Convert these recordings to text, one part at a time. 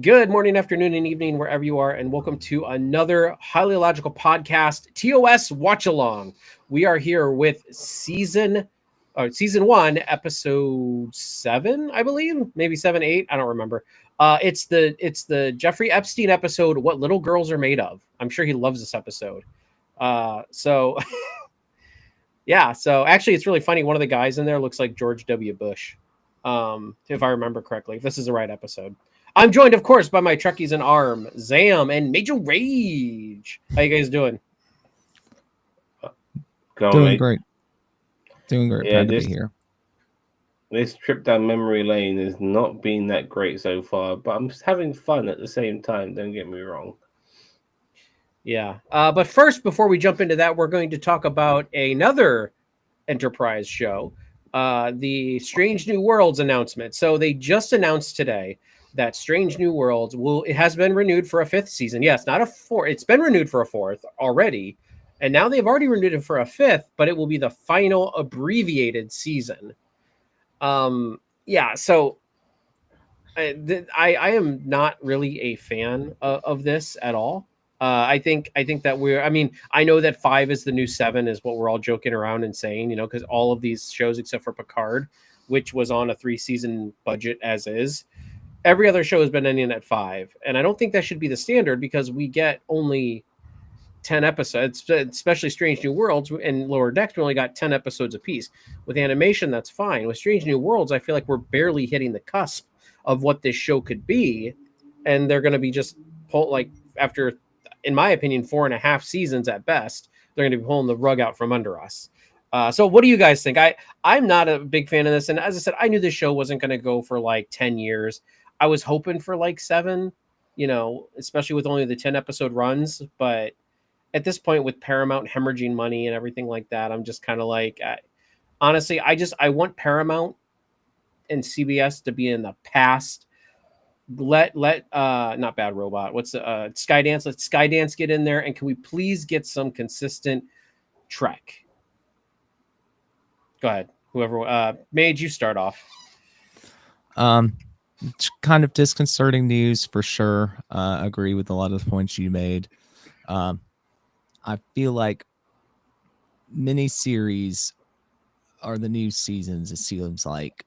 Good morning, afternoon, and evening, wherever you are, and welcome to another highly illogical podcast, TOS Watch-A-Long. We are here with season one, episode 7, I believe, maybe 7, 8. I don't remember. It's the Jeffrey Epstein episode, "What Little Girls Are Made Of." I'm sure he loves this episode. So yeah. So actually, it's really funny. One of the guys in there looks like George W. Bush, if I remember correctly. If this is the right episode. I'm joined, of course, by my Trekkies in arm, Zam and Major Rage. How you guys doing? Go on, Doing mate. great. Doing great. Yeah, Proud to be this here. this trip down memory lane has not been that great so far, but I'm just having fun at the same time. Don't get me wrong. Yeah. But first, before we jump into that, we're going to talk about another Enterprise show, the Strange New Worlds announcement. So they just announced today that Strange New Worlds it has been renewed for a 5th season. Yes, not a 4th. It's been renewed for a 4th already. And now they've already renewed it for a 5th, but it will be the final abbreviated season. Yeah, so I am not really a fan of this at all. I think that I mean, I know that 5 is the new 7 is what we're all joking around and saying, because all of these shows except for Picard, which was on a 3-season budget as is, every other show has been ending at 5, and I don't think that should be the standard because we get only 10 episodes, especially Strange New Worlds and Lower Decks. We only got 10 episodes apiece. With animation, that's fine. With Strange New Worlds, I feel like we're barely hitting the cusp of what this show could be, and they're going to be just after, in my opinion, 4.5 seasons at best, they're going to be pulling the rug out from under us. So what do you guys think? I'm not a big fan of this, and as I said, I knew this show wasn't going to go for like 10 years. I was hoping for like 7, especially with only the 10 episode runs, but at this point with Paramount hemorrhaging money and everything like that, I'm just kind of like, honestly, I want Paramount and CBS to be in the past. Let not Bad Robot. What's Skydance? Let Skydance get in there, and can we please get some consistent Trek? Go ahead, whoever made you start off. It's kind of disconcerting news for sure. Agree with a lot of the points you made. I feel like miniseries are the new seasons. It seems like,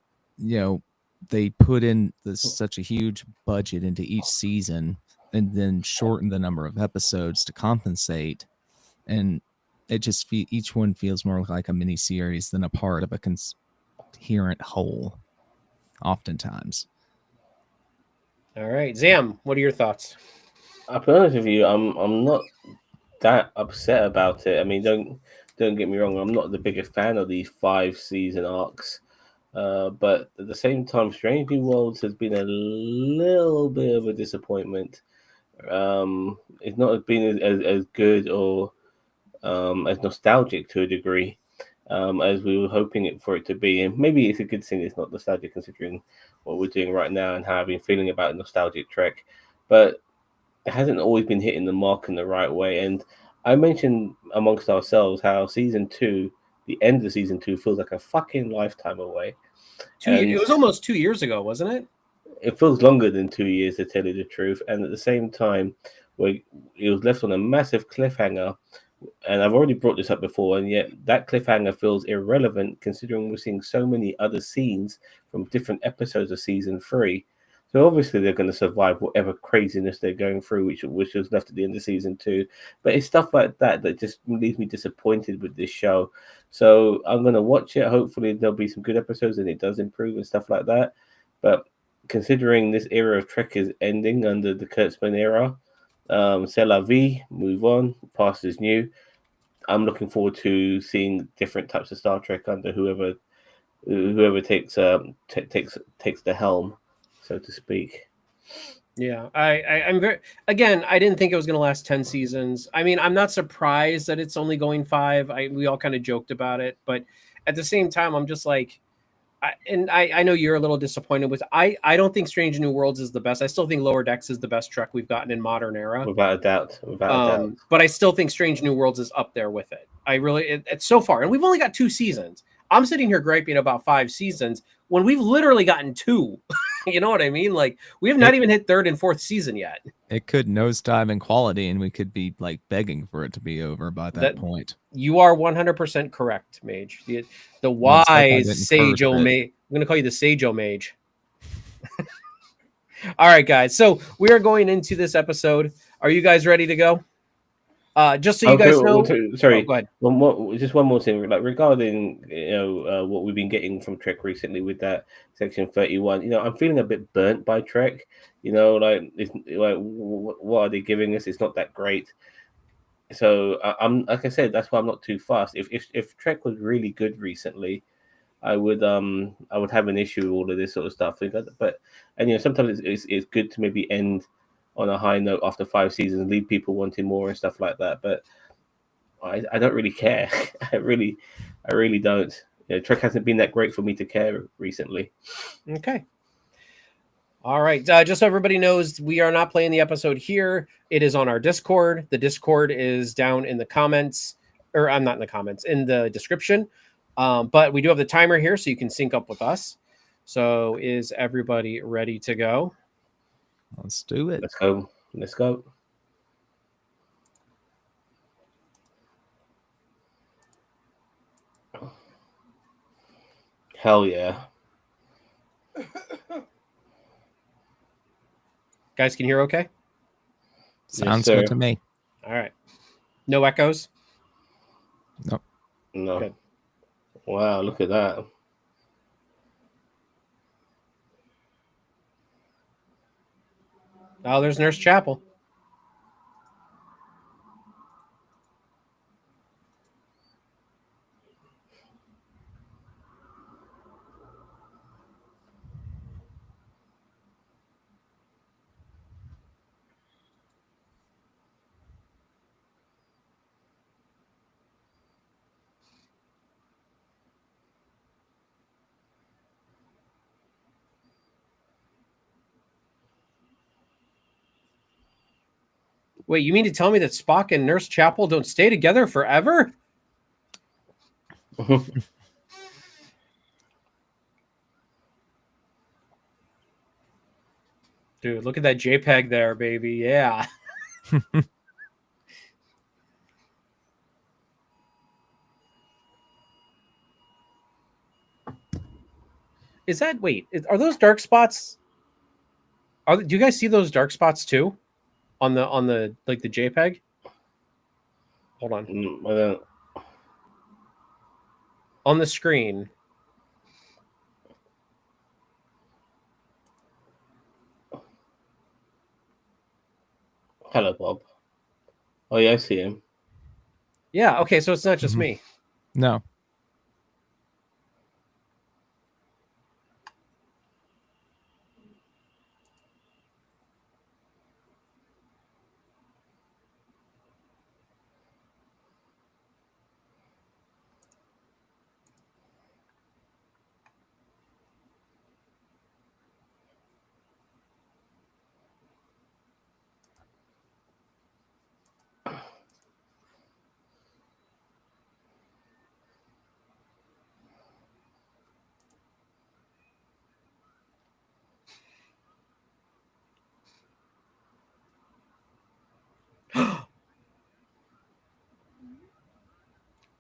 they put in such a huge budget into each season and then shorten the number of episodes to compensate. And it just each one feels more like a mini series than a part of a coherent whole. Oftentimes, All right, Zam, what are your thoughts? I'll be honest with you. I'm not that upset about it. I mean, don't get me wrong. I'm not the biggest fan of these 5-season arcs. But at the same time, Strange New Worlds has been a little bit of a disappointment. It's not been as good or as nostalgic to a degree as we were hoping for it to be. And maybe it's a good thing it's not nostalgic considering what we're doing right now and how I've been feeling about nostalgic Trek. But it hasn't always been hitting the mark in the right way. And I mentioned amongst ourselves how season 2, the end of season 2, feels like a fucking lifetime away. It And was almost 2 years ago, wasn't it? it feels longer than 2 years to tell you the truth. And at the same time, where it was left on a massive cliffhanger, and I've already brought this up before, and yet that cliffhanger feels irrelevant considering we're seeing so many other scenes from different episodes of season 3. So obviously they're going to survive whatever craziness they're going through, which was left at the end of season 2. But it's stuff like that that just leaves me disappointed with this show. So I'm going to watch it. Hopefully there'll be some good episodes and it does improve and stuff like that. But considering this era of Trek is ending under the Kurtzman era, c'est la vie, move on, past is new. I'm looking forward to seeing different types of Star Trek under whoever takes the helm, so to speak. Yeah, I'm very, again, I didn't think it was going to last 10 seasons. I mean, I'm not surprised that it's only going 5. We all kind of joked about it, but at the same time, I'm just like, I know you're a little disappointed with. I don't think Strange New Worlds is the best. I still think Lower Decks is the best Trek we've gotten in modern era. Without a doubt, without a doubt. But I still think Strange New Worlds is up there with it. It's so far, and we've only got 2 seasons. I'm sitting here griping about 5 seasons when we've literally gotten 2. You know what I mean? Like, we have not even hit third and fourth season yet. It could nosedive in quality, and we could be like begging for it to be over by that point. You are 100% correct, Mage. The Let's hope I wise didn't Sage curse O it. Mage. I'm going to call you the Sage O Mage. All right, guys. So we are going into this episode. Are you guys ready to go? Just so you guys know. Sorry, go ahead. Just one more thing, like regarding what we've been getting from Trek recently with that Section 31. You know, I'm feeling a bit burnt by Trek. You know, like what are they giving us? It's not that great. So I'm like I said, that's why I'm not too fast. If Trek was really good recently, I would have an issue with all of this sort of stuff. But sometimes it's good to maybe end on a high note after 5 seasons, leave people wanting more and stuff like that. But I don't really care. I really don't. Trek hasn't been that great for me to care recently. Okay. All right. Just so everybody knows, we are not playing the episode here. It is on our Discord. The Discord is down in the comments, or I'm not in the comments, in the description. But we do have the timer here, so you can sync up with us. So is everybody ready to go? Let's do it. Let's go. Hell yeah. Guys, can you hear okay? Sounds good to me. All right. No echoes? Nope. No. Good. Wow, look at that. Oh, there's Nurse Chapel. Wait, you mean to tell me that Spock and Nurse Chapel don't stay together forever? Dude, look at that JPEG there, baby. Yeah. Is that are those dark spots? Do you guys see those dark spots too? On the like the JPEG? Hold on. I don't. On the screen. Hello, Bob. Oh yeah, I see him. Yeah, okay, so it's not just me. No.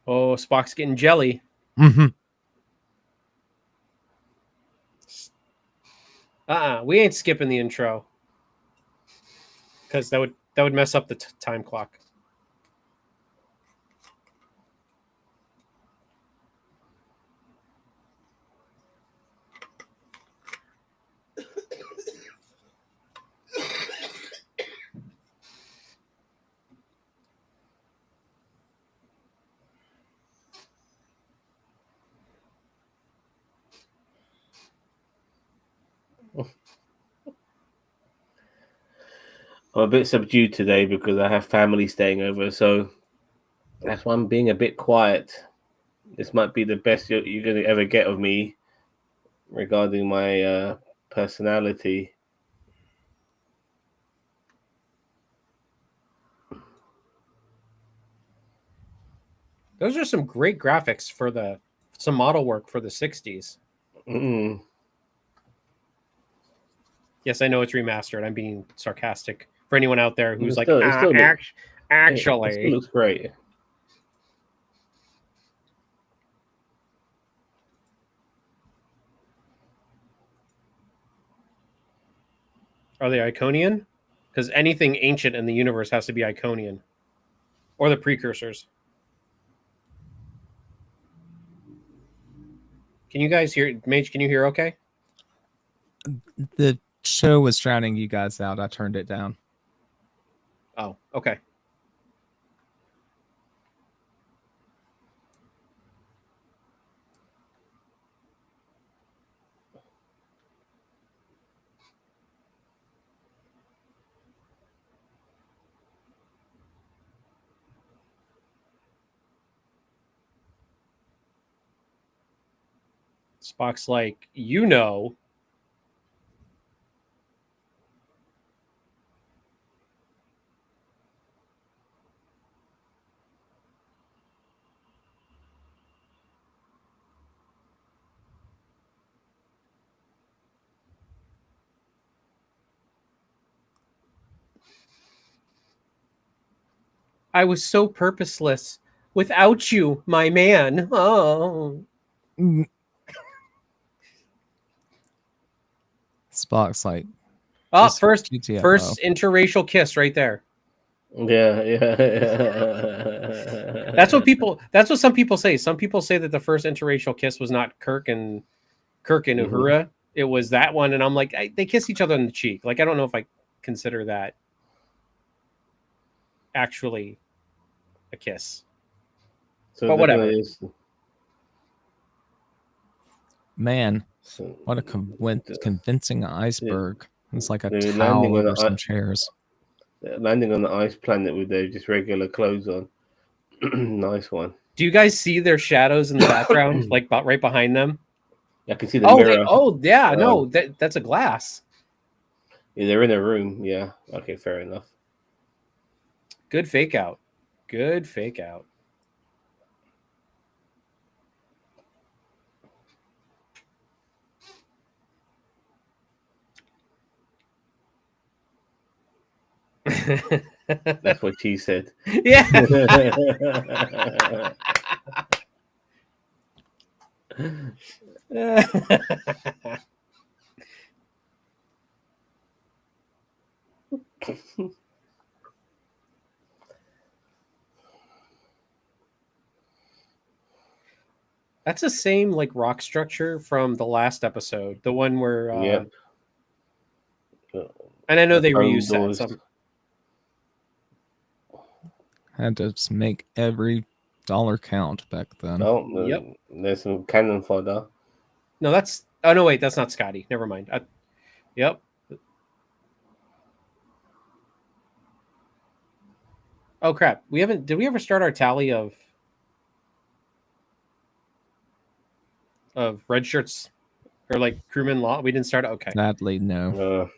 Oh, Spock's getting jelly. Mm-hmm. We ain't skipping the intro. Because that would mess up the time clock. I'm a bit subdued today because I have family staying over, so that's why I'm being a bit quiet. This might be the best you're going to ever get of me regarding my personality. Those are some great graphics for some model work for the 60s. Mm. Yes, I know it's remastered. I'm being sarcastic for anyone out there who's like, it still it still actually. looks great. Are they Iconian? Because anything ancient in the universe has to be Iconian. Or the precursors. Can you guys hear? Mage, can you hear okay? The show was drowning you guys out. I turned it down. Oh, okay. Spock's like, you know. I was so purposeless without you, my man. Oh. Spock's like, Oh, Just first GTFO. interracial kiss right there. Yeah. That's what some people say. Some people say that the first interracial kiss was not Kirk and Uhura. It was that one, and I'm like, they kiss each other on the cheek. Like, I don't know if I consider that actually a kiss. So But whatever. Man, what a convincing iceberg. It's like a They're towel over some chairs. landing on the ice planet with their just regular clothes on. Nice one. Do you guys see their shadows in the background, like right behind them? I can see the mirror. No, that's a glass. Yeah, they're in a room. Yeah. Okay, fair enough. Good fake out. Good fake out. That's what she said. Yeah. That's the same like rock structure from the last episode, the one where Yep. and I know they phone reuse doors. that. Had to make every dollar count back then. Oh, Yep. There's some cannon fodder. No, that's oh no, wait, that's not Scotty. Never mind. Yep. Oh crap. Did we ever start our tally of red shirts or like crewman law? We didn't start. Okay. Sadly, no.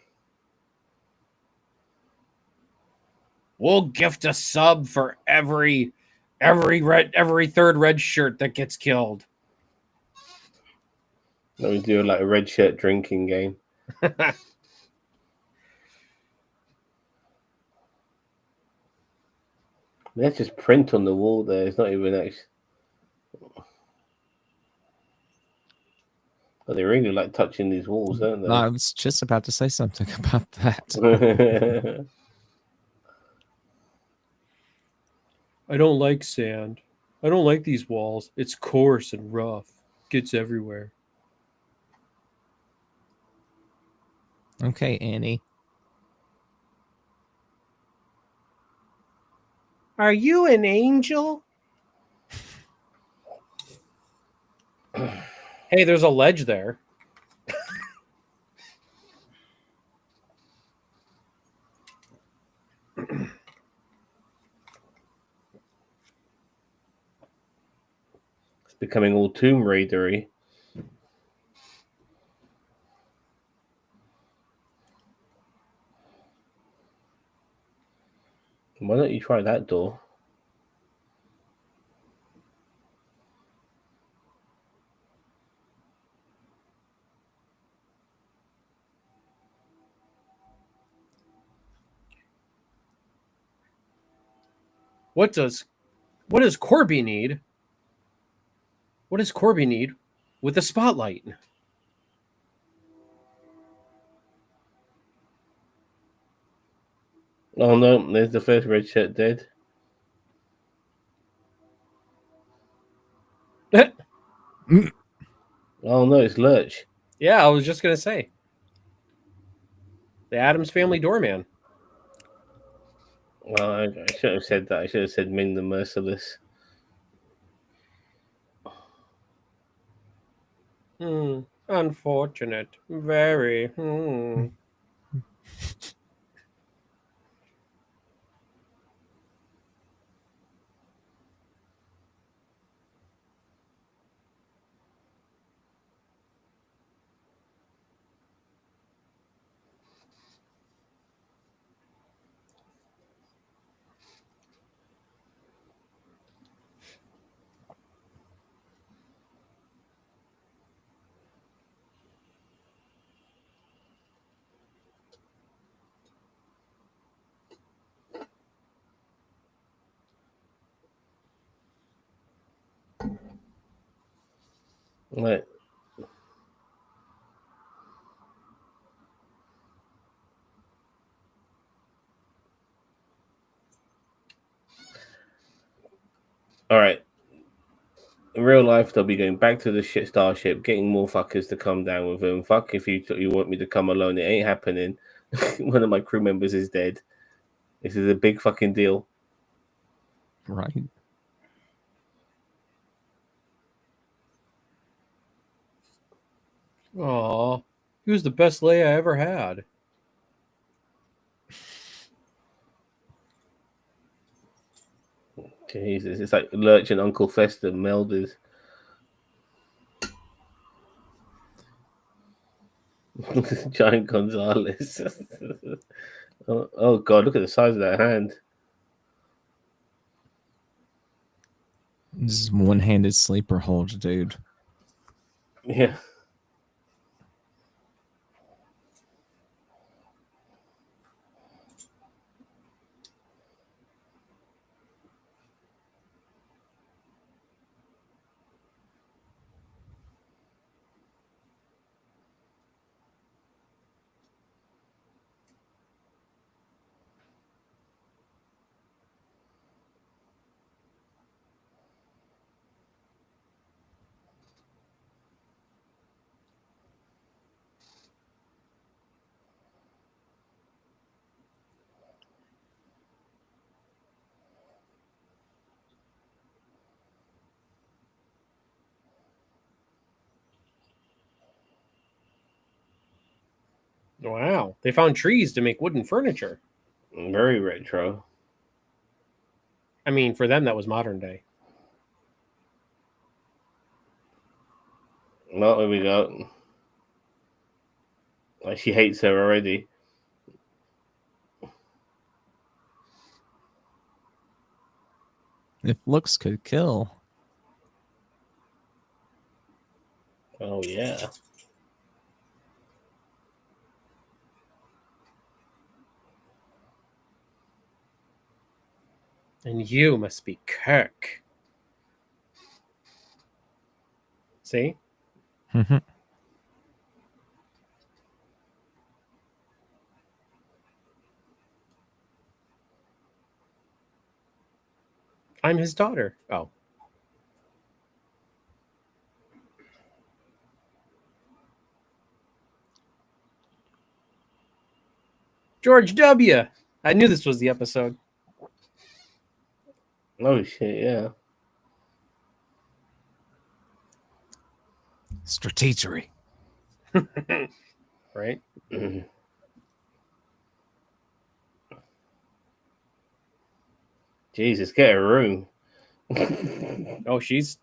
We'll gift a sub for every third red shirt that gets killed. We do like a red shirt drinking game. That's just print on the wall there. It's not even actually. But they really like touching these walls, don't they? I was just about to say something about that. I don't like sand. I don't like these walls. It's coarse and rough. Gets everywhere. Okay, Annie. Are you an angel? Hey, there's a ledge there. It's becoming all Tomb Raidery. Why don't you try that door? What does Corby need? What does Corby need with the spotlight? Oh no, there's the first red shirt dead. Oh no, it's Lurch. Yeah, I was just gonna say. The Addams Family doorman. Well, I should have said that. I should have said Ming the Merciless. Unfortunate. Very. Right. All right. In real life, they'll be going back to the shit starship, getting more fuckers to come down with them. Fuck if you want me to come alone, it ain't happening. One of my crew members is dead. This is a big fucking deal. Right. Aw, he was the best Leia I ever had. Jesus, it's like Lurch and Uncle Fester melded. Giant Gonzalez. Oh god, look at the size of that hand. This is one-handed sleeper hold, dude. Yeah. Wow, they found trees to make wooden furniture. Very retro. I mean, for them, that was modern day. Not where we go. Like she hates her already. If looks could kill. Oh yeah. And you must be Kirk. See? I'm his daughter. Oh. George W. I knew this was the episode. Oh shit, yeah. Strategery. Right? Jesus, get a room. Oh, she's...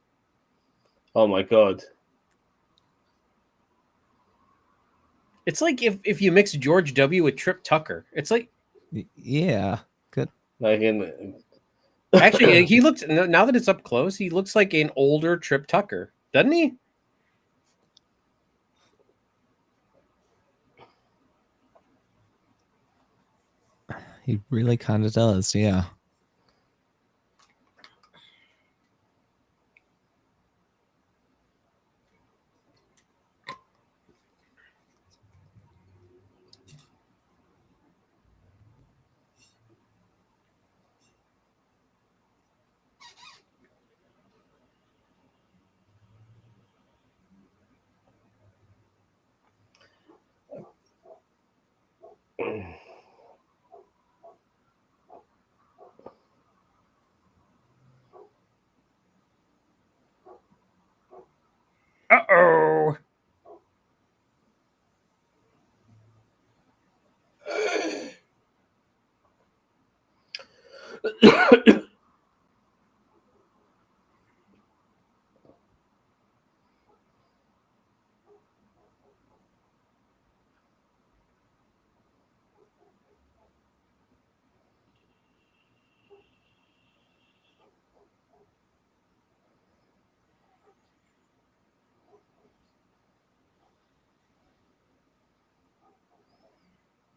Oh my god. It's like if you mix George W. with Trip Tucker. It's like... Yeah. Good. Like in Actually, he looks... Now that it's up close, he looks like an older Trip Tucker. Doesn't he? He really kind of does. Yeah. Uh-oh.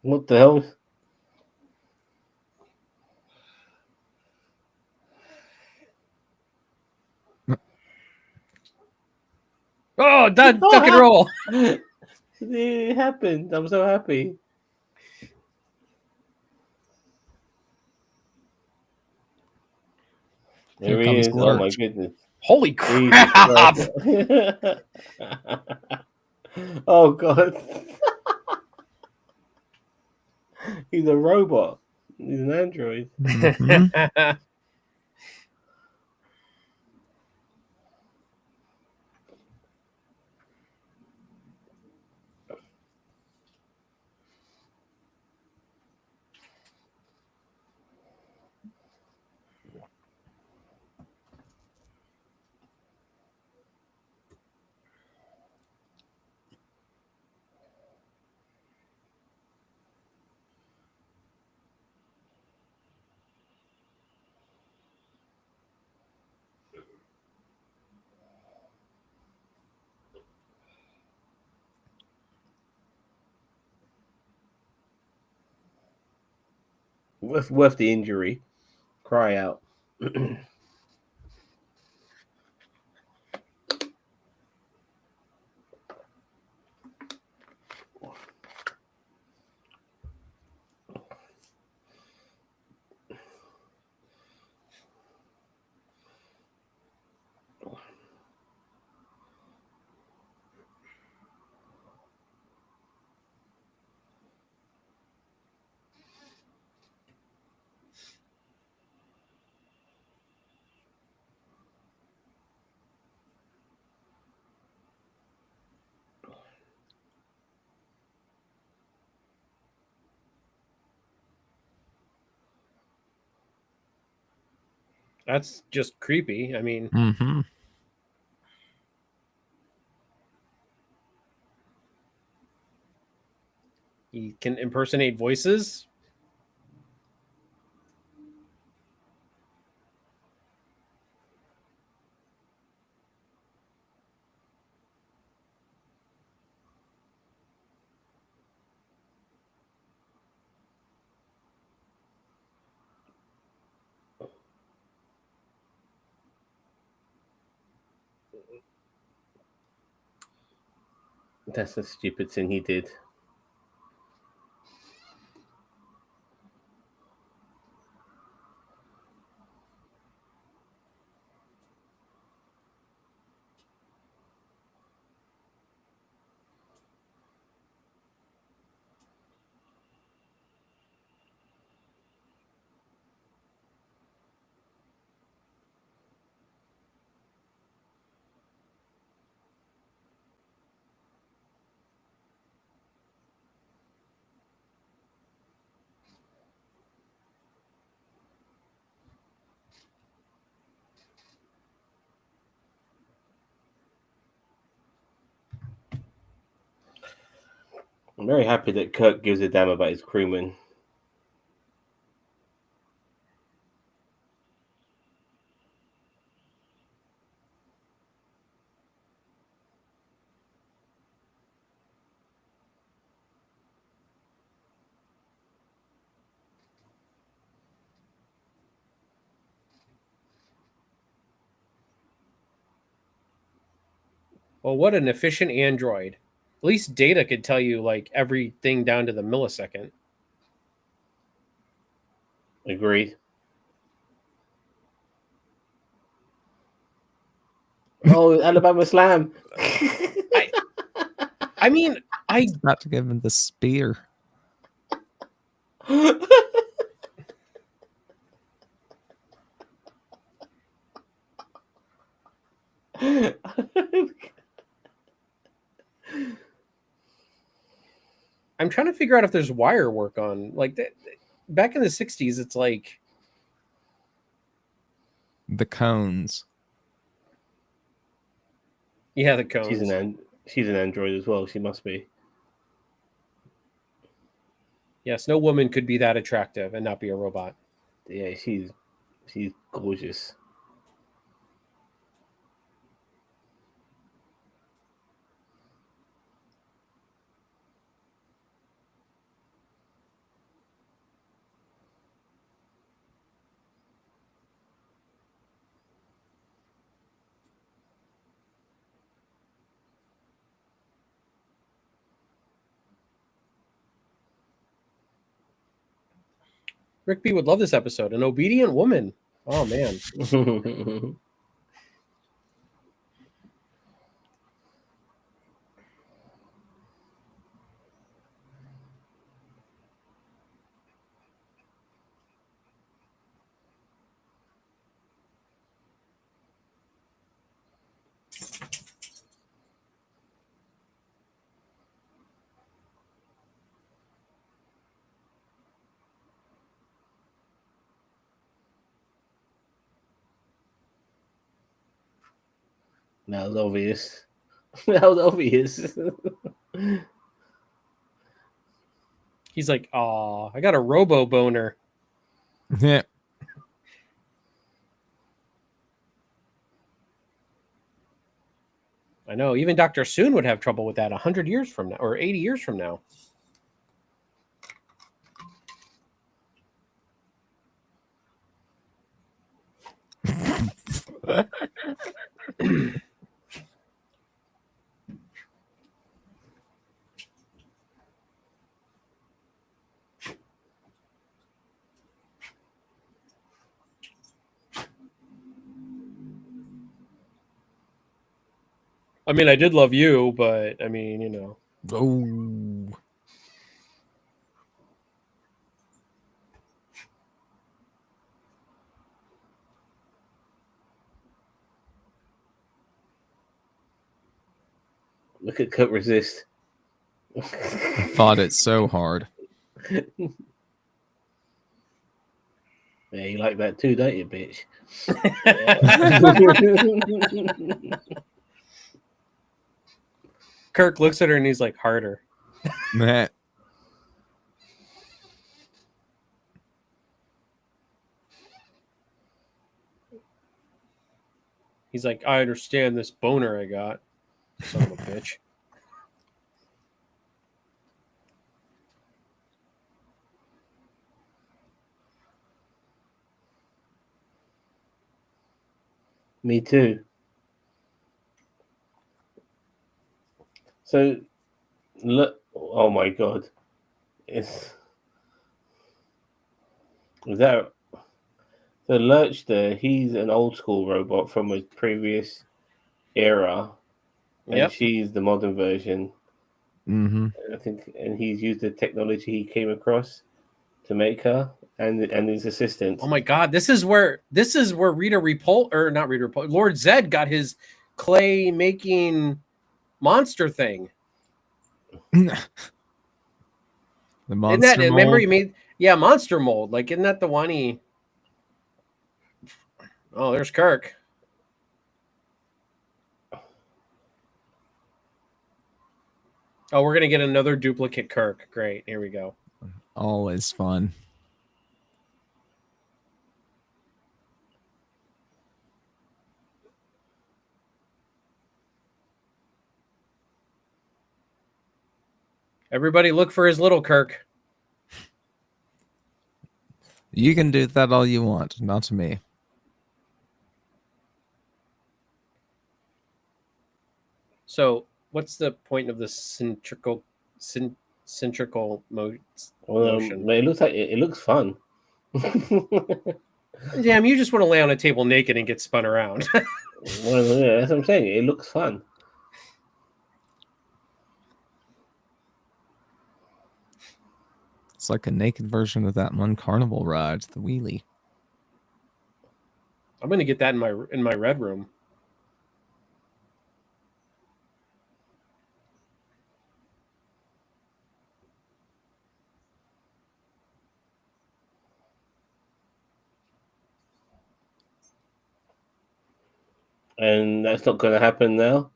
What the hell? Oh, duck and roll. It happened. I'm so happy. There Here he comes is. Oh my Lurch. goodness. Holy Jesus crap. Christ. Oh god. He's a robot. He's an android. Mhm. Worth the injury. Cry out. That's just creepy. I mean, Mhm. he can impersonate voices. That's a stupid thing he did. I'm very happy that Kirk gives a damn about his crewmen. Well, what an efficient android. At least Data could tell you like everything down to the millisecond. Agreed. Oh, Alabama Slam. I mean, I Not to give him the spear. I'm trying to figure out if there's wire work on back in the 60s. It's like The cones. yeah, the cones. She's an android as well. She must be. Yes, no woman could be that attractive and not be a robot. Yeah, she's gorgeous. Rick B would love this episode. An obedient woman. Oh man. That was obvious. That was obvious. He's like, "Aw, I got a robo boner." Yeah. I know. Even Dr. Soon would have trouble with that 100 years from now or 80 years from now. I mean, I did love you, but I mean, you know. Oh. Look at Cut Resist. I fought it so hard. Yeah, you like that too, don't you, bitch? Kirk looks at her and he's like, harder. Matt. He's like, I understand this boner I got. Son of a bitch. Me too. So, look. Oh my god. Is that the Lurch there? He's an old school robot from a previous era, and Yep. she's the modern version. Mm-hmm. I think, and he's used the technology he came across to make her and his assistant. Oh my god, this is where Rita Repul or not Rita Repul, Lord Zed got his clay making monster thing. The monster Isn't that mold. remember he made monster mold? Like, isn't that the one he Oh, there's Kirk. Oh, we're gonna get another duplicate Kirk. Great. Here we go. Always fun. Everybody look for his little Kirk. You can do that all you want, not to me. So, what's the point of the centrical motion? It looks like it looks fun. Damn, you just want to lay on a table naked and get spun around. Well, yeah, that's what I'm saying. It looks fun. It's like a naked version of that one carnival ride, the wheelie. I'm gonna get that in my red room. And that's not going to happen now.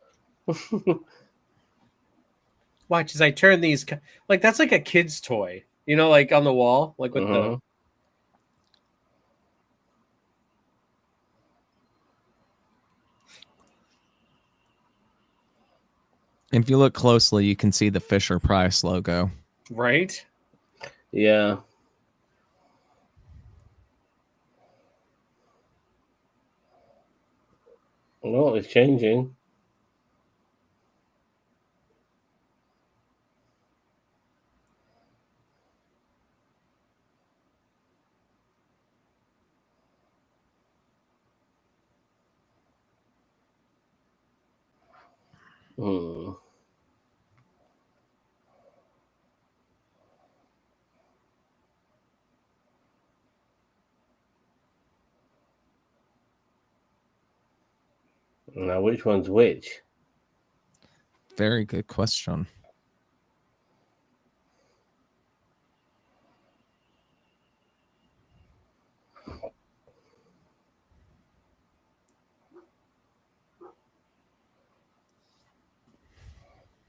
Watch as I turn these. Like that's like a kid's toy, you know, like on the wall, like with the. If you look closely, you can see the Fisher-Price logo. Right? Yeah. Well, it's changing. Hmm. Now, which one's which? Very good question.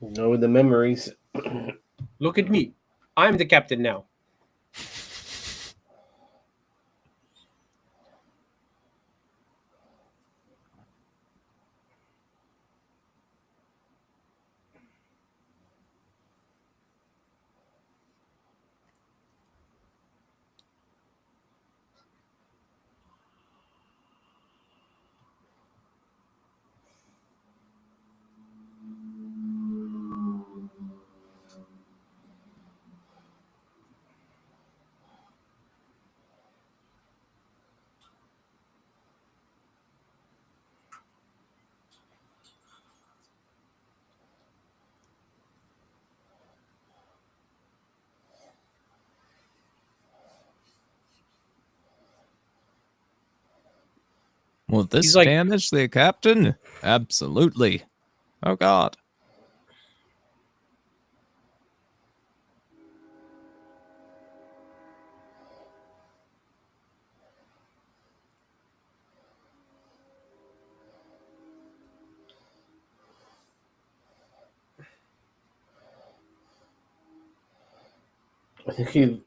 No, the memories. Look at me. I'm the captain now. Will this He's like- damage the captain? Absolutely. Oh, God. I think he.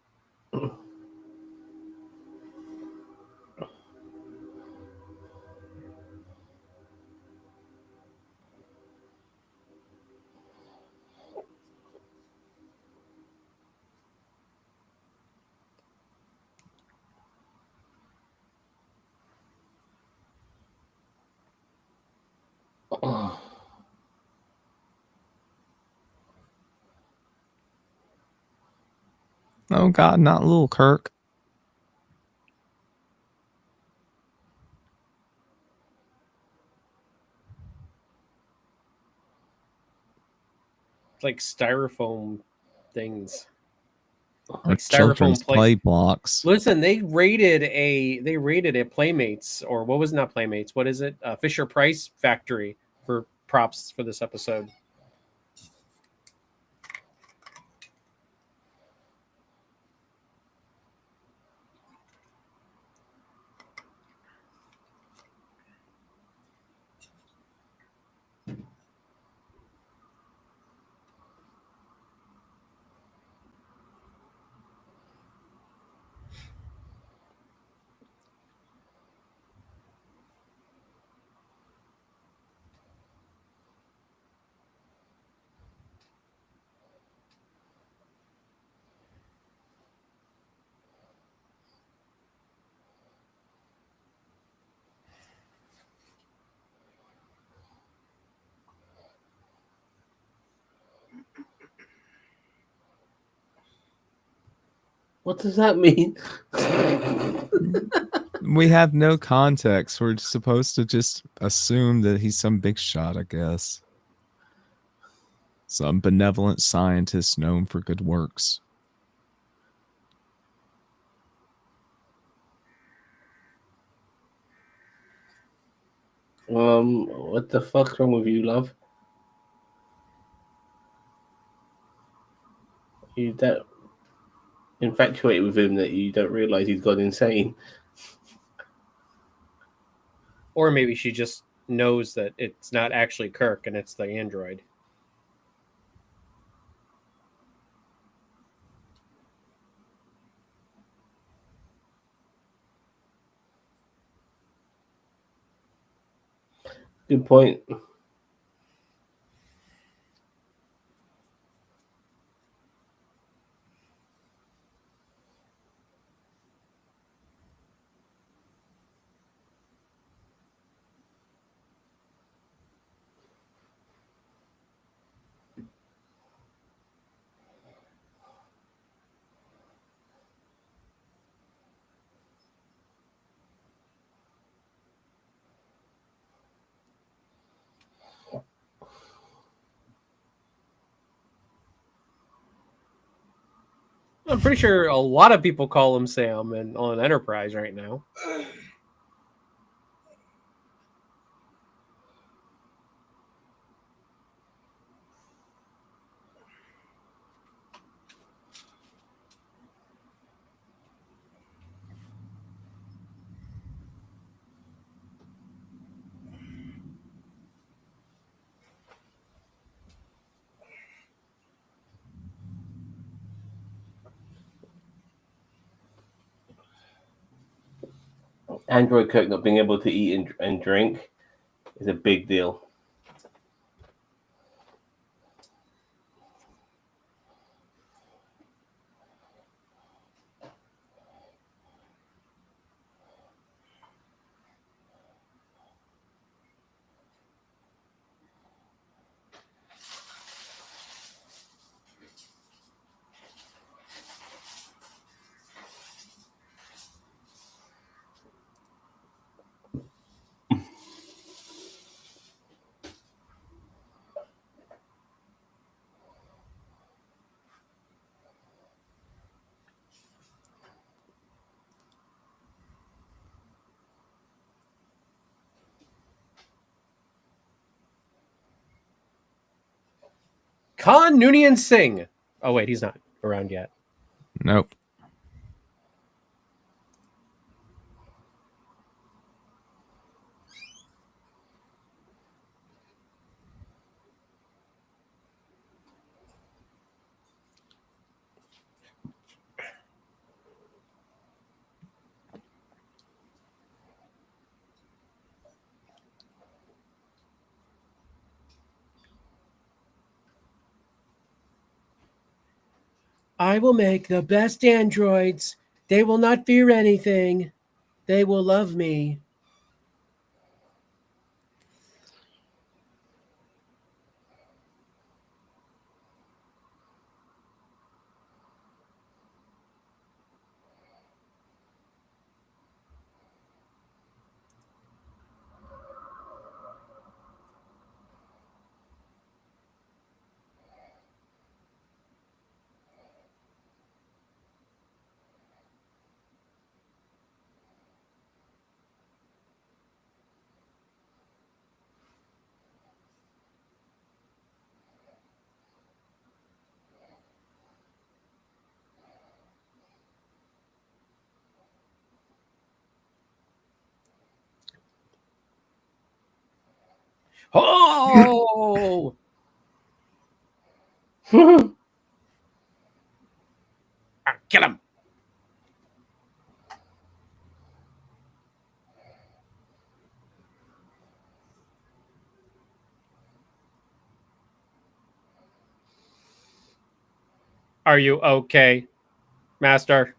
Oh, God, not little Kirk. like styrofoam things. Like children's play blocks. Listen, they rated a Playmates, or what was not Playmates? What is it? Fisher Price factory for props for this episode. What does that mean? We have no context. We're supposed to just assume that he's some big shot, I guess. Some benevolent scientist known for good works. What the fuck's wrong with you, love? You that infatuated with him that you don't realize he's gone insane. Or maybe she just knows that it's not actually Kirk and it's the android. Good point. I'm pretty sure a lot of people call him Sam and on Enterprise right now. Android Kirk not being able to eat and drink is a big deal. Khan Noonien Singh. Oh wait, he's not around yet. Nope. I will make the best androids. They will not fear anything. They will love me. Oh! Kill him. Are you okay, Master?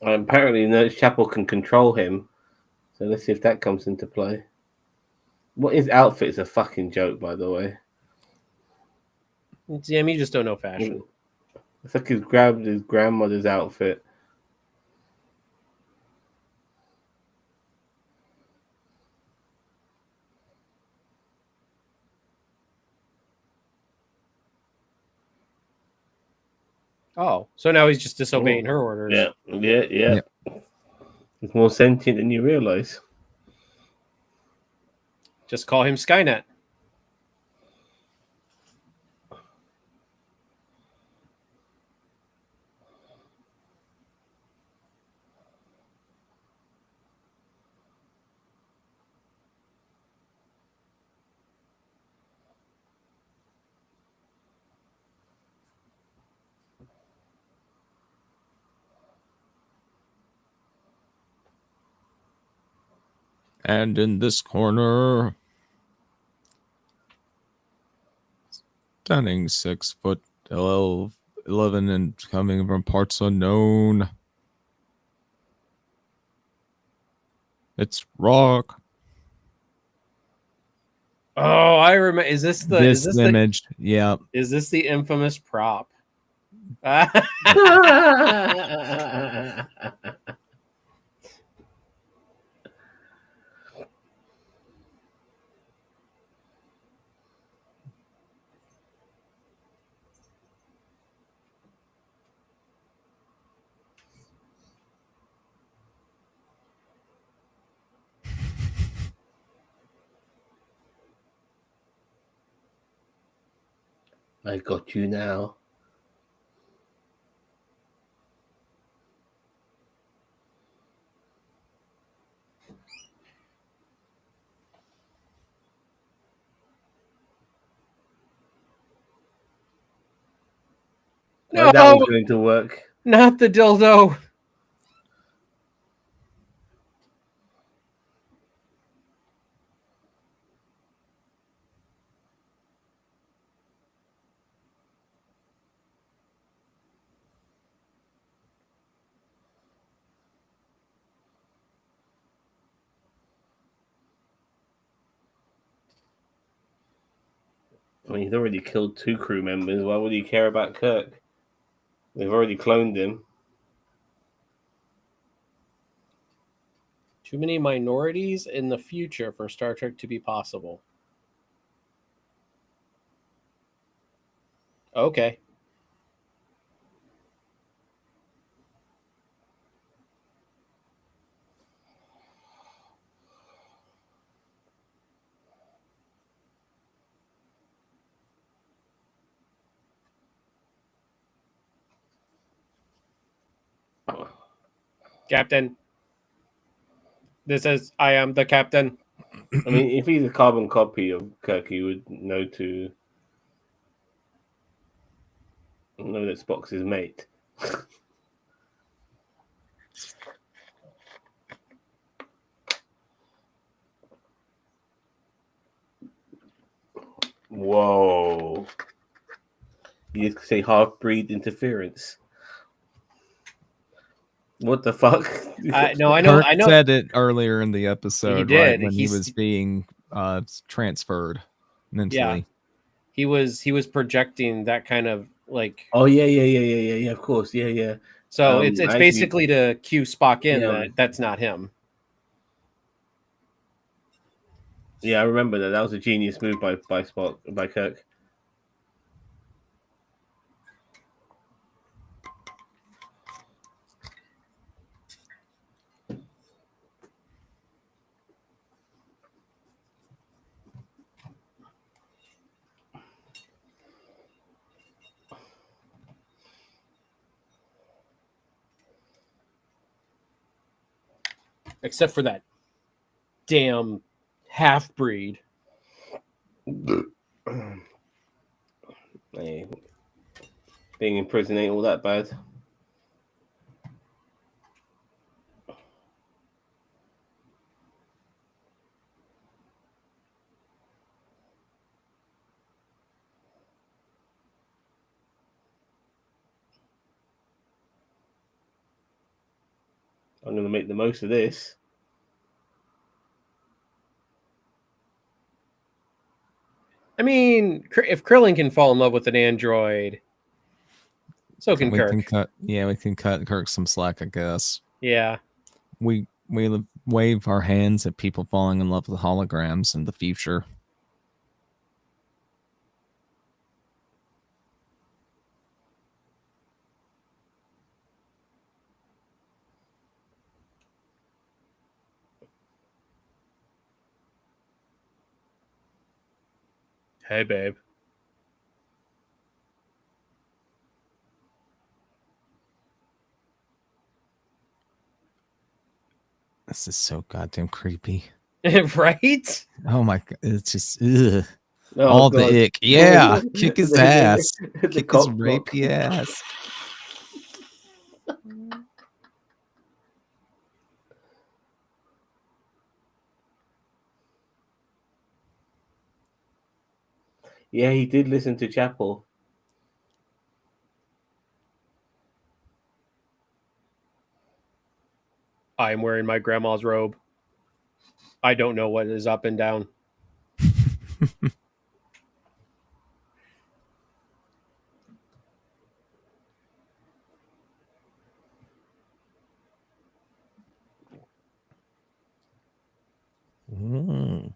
Apparently, Nurse Chapel can control him. So let's see if that comes into play. What his outfit is a fucking joke, by the way. Damn, you just don't know fashion. It's like he's grabbed his grandmother's outfit. Oh, so now he's just disobeying her orders. Yeah. He's more sentient than you realize. Just call him Skynet. And in this corner, standing 6'11", and coming from parts unknown. It's Rock. Oh, I remember. Is this the image? Yeah. Is this the infamous prop? I got you now. No, that was going to work. Not the dildo. I mean, he's already killed 2 crew members. Why would he care about Kirk? They've already cloned him. Too many minorities in the future for Star Trek to be possible. Okay. Captain. I am the captain. I mean, if he's a carbon copy of Kirk, he would know that Spock's his mate. Whoa. You just say half-breed interference. What the fuck? No, I know. Kirk said it earlier in the episode, He did. right, when he was being transferred mentally. Yeah. He was projecting that kind of like. Oh yeah. Of course, yeah. So it's basically to cue Spock in that's not him. Yeah, I remember that. That was a genius move by Spock, by Kirk. Except for that damn half-breed. Hey, being in prison ain't all that bad. I'm going to make the most of this. I mean, if Krillin can fall in love with an android, so can Kirk. We can cut Kirk some slack, I guess. Yeah. We wave our hands at people falling in love with holograms in the future. Hey, babe. This is so goddamn creepy. Right? Oh my god, it's just ugh. Oh, All God. the ick. Yeah, kick his ass. The Kick his cock block. rapey ass. Yeah, he did listen to Chapel. I'm wearing my grandma's robe. I don't know what is up and down. Mm.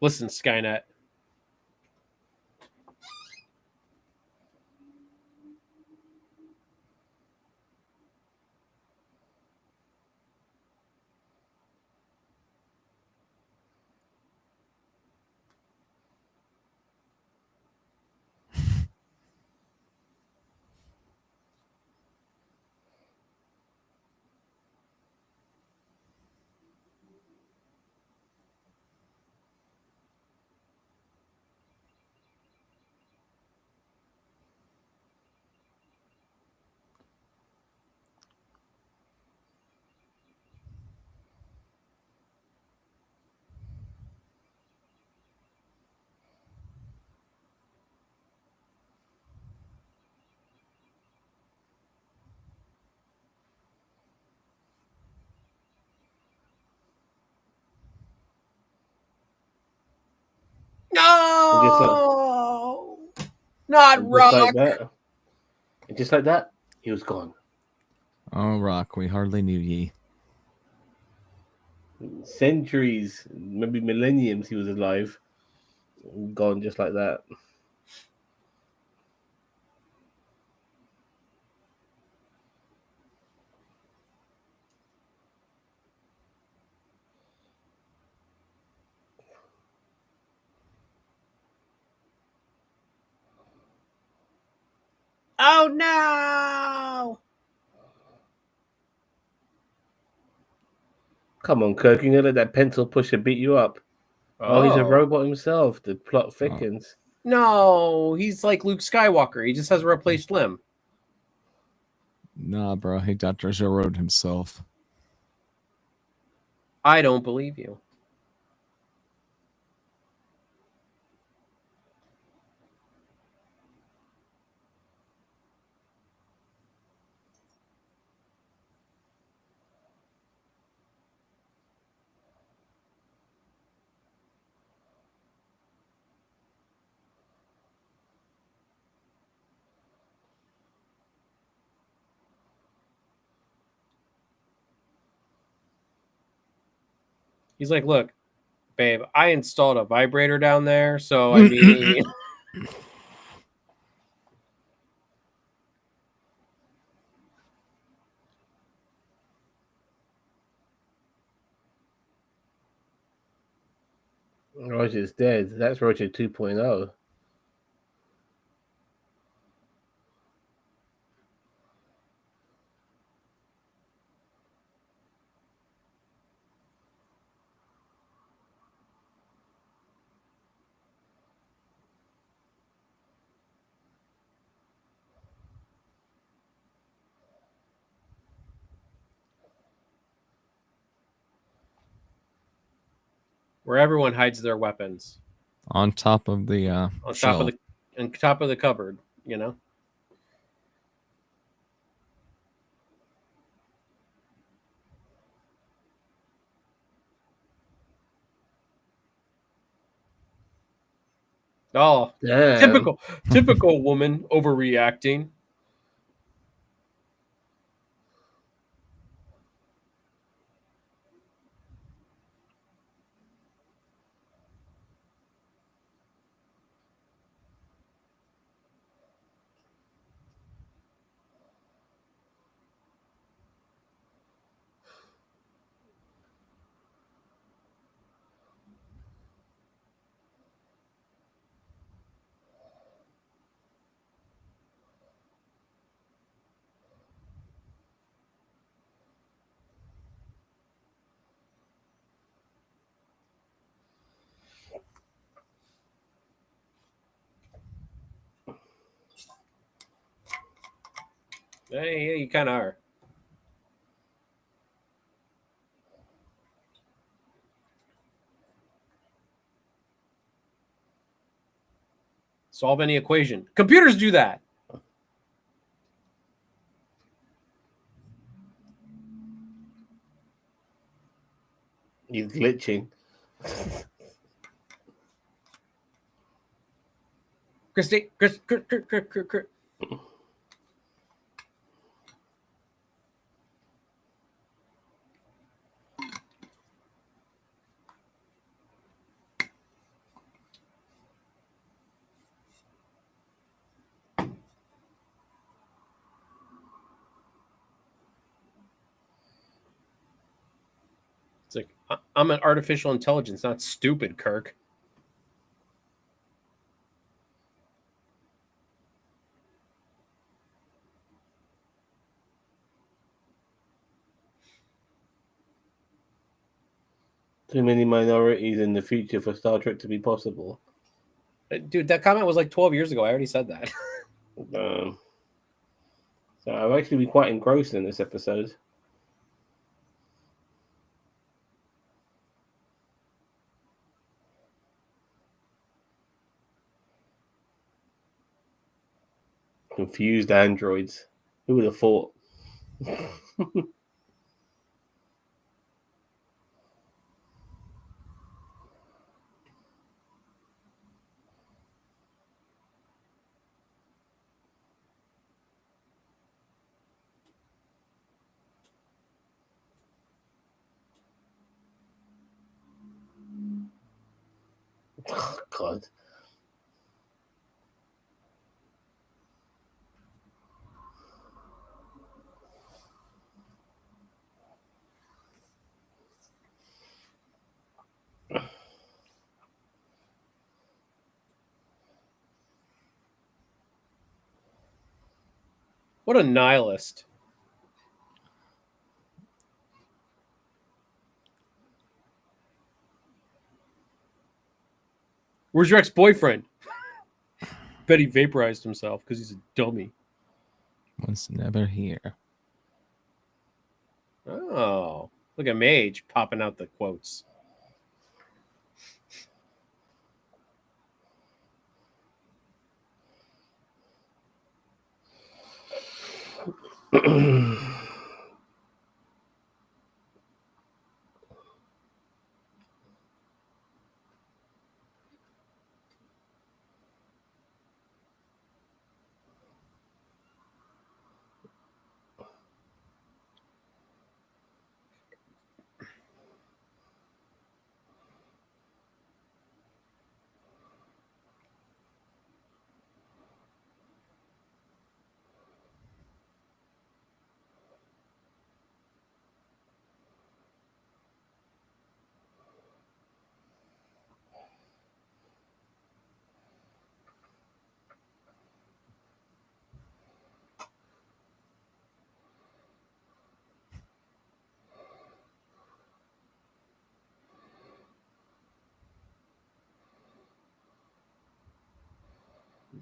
Listen, Skynet. No! Not And just Rock! like that, and just like that, he was gone. Oh, Rock, we hardly knew ye. Centuries, maybe millenniums, he was alive. Gone just like that. Oh no! Come on, Kirk, you know let that pencil pusher beat you up. Oh, he's a robot himself. The plot thickens. No, he's like Luke Skywalker. He just has a replaced limb. Nah, bro, he Dr. Zero himself. I don't believe you. He's like, look, babe, I installed a vibrator down there, so I mean, Roger's dead. That's Roger 2.0. where everyone hides their weapons On top of the on shelf. top of the cupboard. You know. Oh, Damn. typical woman overreacting. Yeah, you kind of are. Solve any equation. Computers do that. He's glitching. Christy, Chris. It's like I'm an artificial intelligence, not stupid, Kirk. Too many minorities in the future for Star Trek to be possible. Dude, that comment was like 12 years ago. I already said that. So I've actually been quite engrossed in this episode. Confused androids. Who would have thought? Oh, God. What a nihilist. Where's your ex-boyfriend? Bet he vaporized himself because he's a dummy. Was never here. Oh, look at Mage popping out the quotes.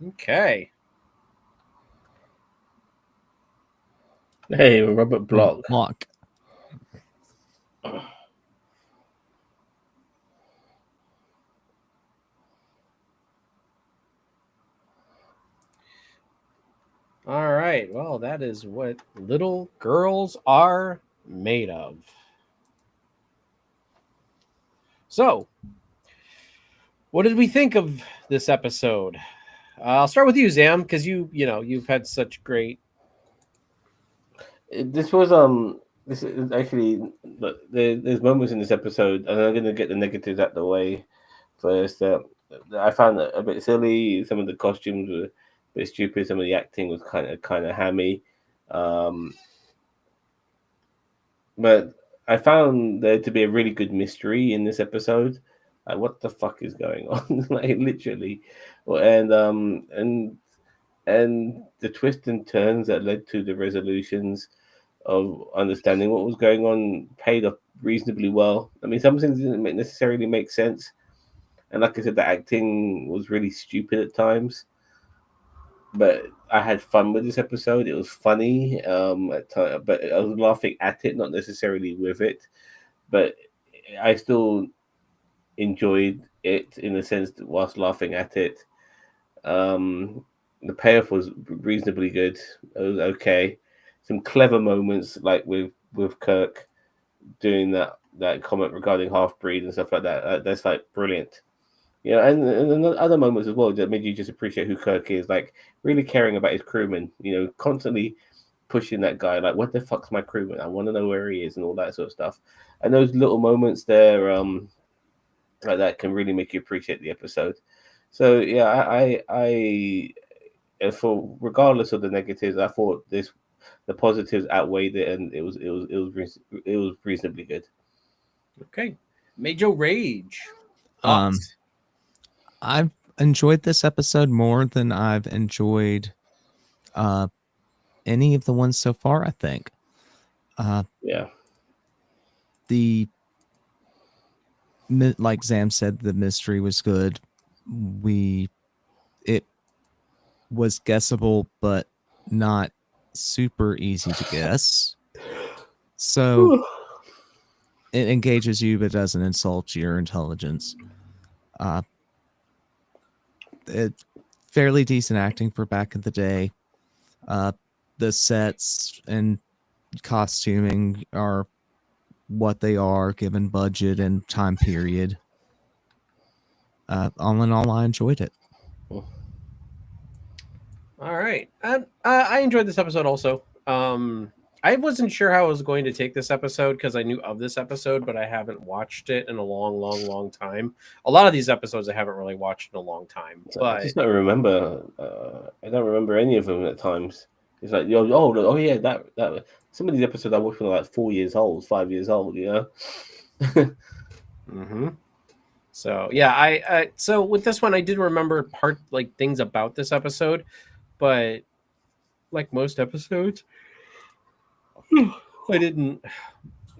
Okay. Hey, Robert Block. Block. right. Well, that is what little girls are made of. So, what did we think of this episode? I'll start with you, Zam, because you've had such great. This was this is actually look, there's moments in this episode, and I'm gonna get the negatives out the way first. That I found it a bit silly. Some of the costumes were a bit stupid. Some of the acting was kind of hammy. Um, but I found there to be a really good mystery in this episode. Like, what the fuck is going on? Like, literally. And the twists and turns that led to the resolutions of understanding what was going on paid off reasonably well. I mean, some things didn't necessarily make sense, and like I said, the acting was really stupid at times. But I had fun with this episode. It was funny at time, but I was laughing at it, not necessarily with it. But I still enjoyed it in the sense that whilst laughing at it, um, the payoff was reasonably good. It was okay. Some clever moments like with Kirk doing that comment regarding half breed and stuff like that. That's like brilliant. And other moments as well that made you just appreciate who Kirk is, like really caring about his crewman. Constantly pushing that guy, like, what the fuck's my crewman? I want to know where he is and all that sort of stuff. And those little moments there, like that, can really make you appreciate the episode. So yeah, for regardless of the negatives, I thought the positives outweighed it, and it was reasonably good. Okay, Major Rage. Um, Thoughts? I've enjoyed this episode more than I've enjoyed any of the ones so far, I think. Yeah. Like Zam said, the mystery was good. It was guessable, but not super easy to guess. So it engages you, but doesn't insult your intelligence. Fairly decent acting for back in the day. The sets and costuming are what they are given budget and time period. All in all, I enjoyed it. All right. I enjoyed this episode also. I wasn't sure how I was going to take this episode because I knew of this episode, but I haven't watched it in a long, long, long time. A lot of these episodes I haven't really watched in a long time. I But just don't remember. I don't remember any of them at times. It's like, oh yeah, that. Some of these episodes I watched when I was like 4 years old, 5 years old. mm-hmm. So yeah, so with this one I did remember things about this episode, but like most episodes, I didn't.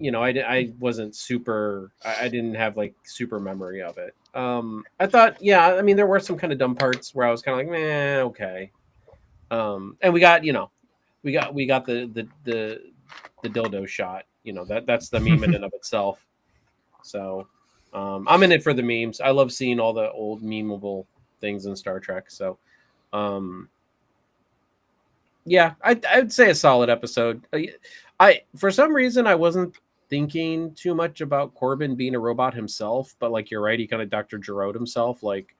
I wasn't super. I didn't have like super memory of it. I thought, yeah, I mean, there were some kind of dumb parts where I was kind of like, man, okay. And we got the dildo shot. That's the meme in and of itself. So, I'm in it for the memes. I love seeing all the old memeable things in Star Trek. So, yeah, I'd say a solid episode. I for some reason I wasn't thinking too much about Corbin being a robot himself, but like you're right, he kind of Dr. Giroud himself, like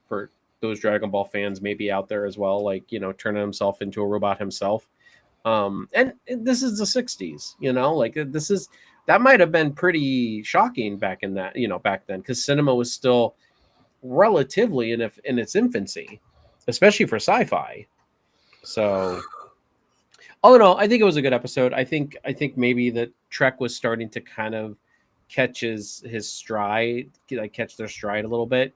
for those Dragon Ball fans maybe out there as well, like turning himself into a robot himself. And this is the 60s, like that might have been pretty shocking back in that, back then, because cinema was still relatively in its infancy, especially for sci-fi. So all in all, I think it was a good episode. I think maybe that Trek was starting to kind of catch his stride, like catch their stride a little bit.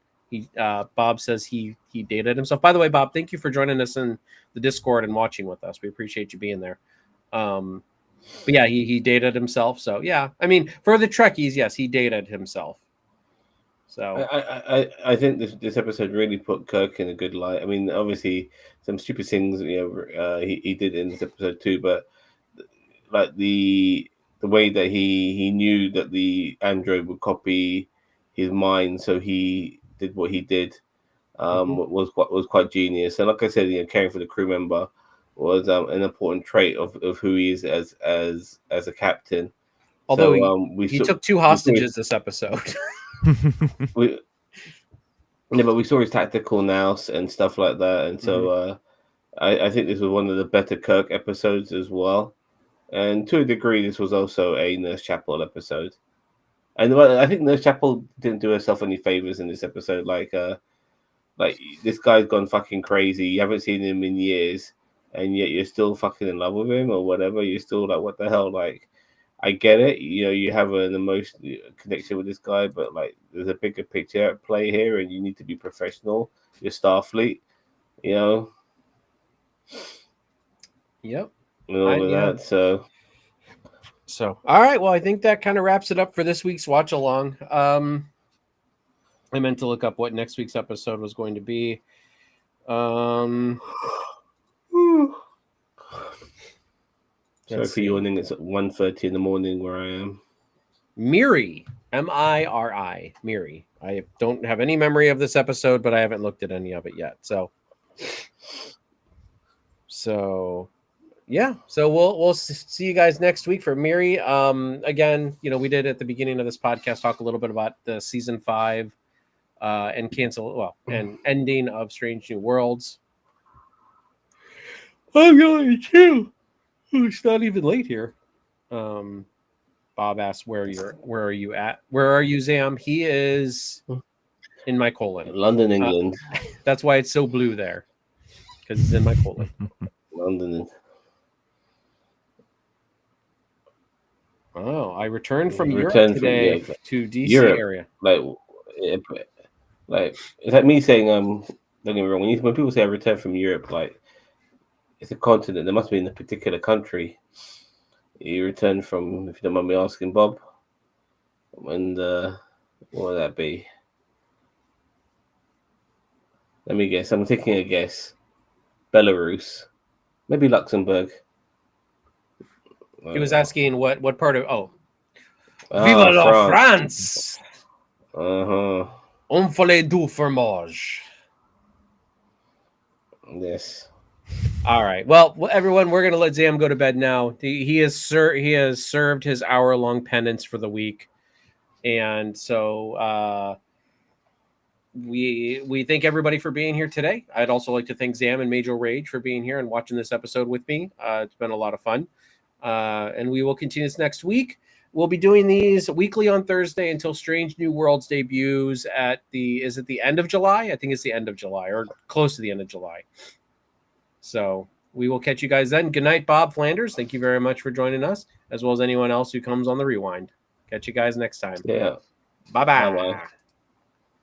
Bob says he dated himself. By the way, Bob, thank you for joining us in the Discord and watching with us. We appreciate you being there. But yeah, he dated himself. So yeah, I mean, for the Trekkies, yes, he dated himself. So I think this episode really put Kirk in a good light. I mean, obviously some stupid things he did in this episode too, but like the way that he knew that the android would copy his mind, so he did what he did, was quite genius. And like I said, caring for the crew member was an important trait of who he is as a captain. Although we he took 2 hostages this episode. we but we saw his tactical nous and stuff like that, and so I think this was one of the better Kirk episodes as well. And to a degree, this was also a Nurse Chapel episode. And I think Nurse Chapel didn't do herself any favors in this episode. Like this guy's gone fucking crazy. You haven't seen him in years, and yet you're still fucking in love with him or whatever. You're still like, what the hell? Like, I get it. You know, you have an emotional connection with this guy, but like, there's a bigger picture at play here, and you need to be professional. You're Starfleet, you know. Yep. And all of that. So, all right. Well, I think that kind of wraps it up for this week's watch along. I meant to look up what next week's episode was going to be. Sorry for yawning. It's at 1:30 in the morning where I am. Miri, Miri, Miri. I don't have any memory of this episode, but I haven't looked at any of it yet. So yeah. So we'll see you guys next week for Miri. Again, you know, we did at the beginning of this podcast talk a little bit about the season 5 and ending of Strange New Worlds. I'm going to. It's not even late here. Bob asked where are you at? Where are you, Zam? He is in my colon. London, England. That's why it's so blue there. Because it's in my colon. London. Oh, I returned from Europe today to DC area. Like is that me saying don't get me wrong, when people say I returned from Europe, like it's a continent, there must be in a particular country you return from, if you don't mind me asking, Bob. And what would that be? Let me guess. I'm taking a guess. Belarus. Maybe Luxembourg. He was asking what part of Viva la France! On folie du fromage. Yes. All right. Well, everyone, we're gonna let Zam go to bed now. He has served his hour-long penance for the week, and so we thank everybody for being here today. I'd also like to thank Zam and Major Rage for being here and watching this episode with me. It's been a lot of fun, and we will continue this next week. We'll be doing these weekly on Thursday until Strange New Worlds debuts at the end of July? I think it's the end of July or close to the end of July. So we will catch you guys then. Good night, Bob Flanders. Thank you very much for joining us, as well as anyone else who comes on the rewind. Catch you guys next time. Yeah. Bye-bye. Bye-bye.